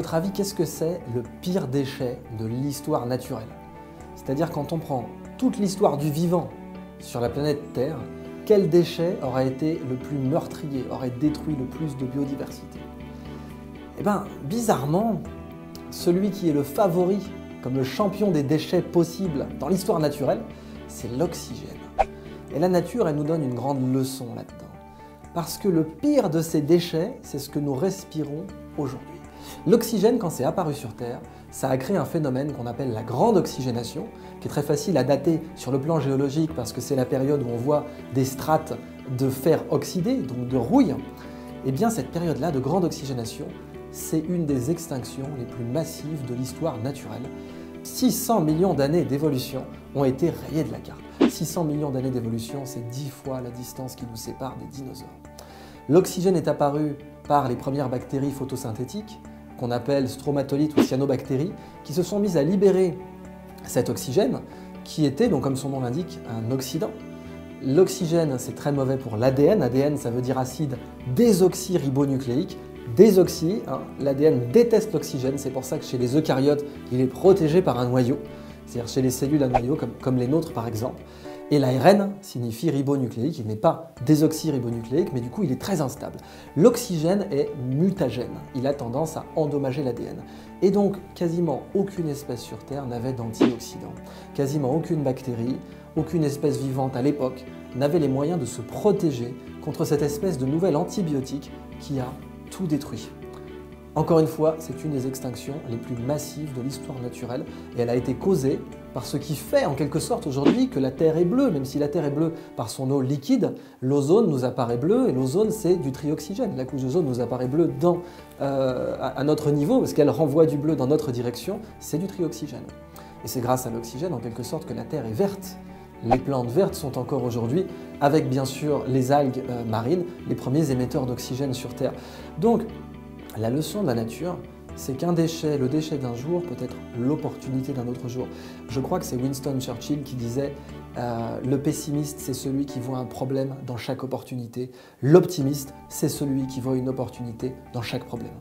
votre avis, qu'est-ce que c'est le pire déchet de l'histoire naturelle? C'est-à-dire quand on prend toute l'histoire du vivant sur la planète Terre, quel déchet aurait été le plus meurtrier, aurait détruit le plus de biodiversité? Eh bien, bizarrement, celui qui est le favori comme le champion des déchets possibles dans l'histoire naturelle, c'est l'oxygène. Et la nature, elle nous donne une grande leçon là-dedans. Parce que le pire de ces déchets, c'est ce que nous respirons aujourd'hui. L'oxygène, quand c'est apparu sur Terre, ça a créé un phénomène qu'on appelle la grande oxygénation, qui est très facile à dater sur le plan géologique parce que c'est la période où on voit des strates de fer oxydé, donc de rouille. Et bien cette période-là de grande oxygénation, c'est une des extinctions les plus massives de l'histoire naturelle. 600 millions d'années d'évolution ont été rayées de la carte. 600 millions d'années d'évolution, c'est 10 fois la distance qui nous sépare des dinosaures. L'oxygène est apparu par les premières bactéries photosynthétiques, qu'on appelle stromatolites ou cyanobactéries, qui se sont mises à libérer cet oxygène, qui était, donc, comme son nom l'indique, un oxydant. L'oxygène, c'est très mauvais pour l'ADN. ADN, ça veut dire acide désoxyribonucléique. Désoxy, hein, l'ADN déteste l'oxygène, c'est pour ça que chez les eucaryotes, il est protégé par un noyau, c'est-à-dire chez les cellules à noyau, comme les nôtres par exemple. Et l'ARN signifie ribonucléique, il n'est pas désoxyribonucléique, mais du coup il est très instable. L'oxygène est mutagène, il a tendance à endommager l'ADN. Et donc quasiment aucune espèce sur Terre n'avait d'antioxydants. Quasiment aucune bactérie, aucune espèce vivante à l'époque n'avait les moyens de se protéger contre cette espèce de nouvel antibiotique qui a tout détruit. Encore une fois, c'est une des extinctions les plus massives de l'histoire naturelle et elle a été causée par ce qui fait en quelque sorte aujourd'hui que la Terre est bleue. Même si la Terre est bleue par son eau liquide, l'ozone nous apparaît bleu et l'ozone c'est du trioxygène. La couche d'ozone nous apparaît bleue à notre niveau parce qu'elle renvoie du bleu dans notre direction, c'est du trioxygène. Et c'est grâce à l'oxygène en quelque sorte que la Terre est verte. Les plantes vertes sont encore aujourd'hui, avec bien sûr les algues marines, les premiers émetteurs d'oxygène sur Terre. Donc, la leçon de la nature, c'est qu'un déchet, le déchet d'un jour, peut être l'opportunité d'un autre jour. Je crois que c'est Winston Churchill qui disait le pessimiste, c'est celui qui voit un problème dans chaque opportunité. L'optimiste, c'est celui qui voit une opportunité dans chaque problème.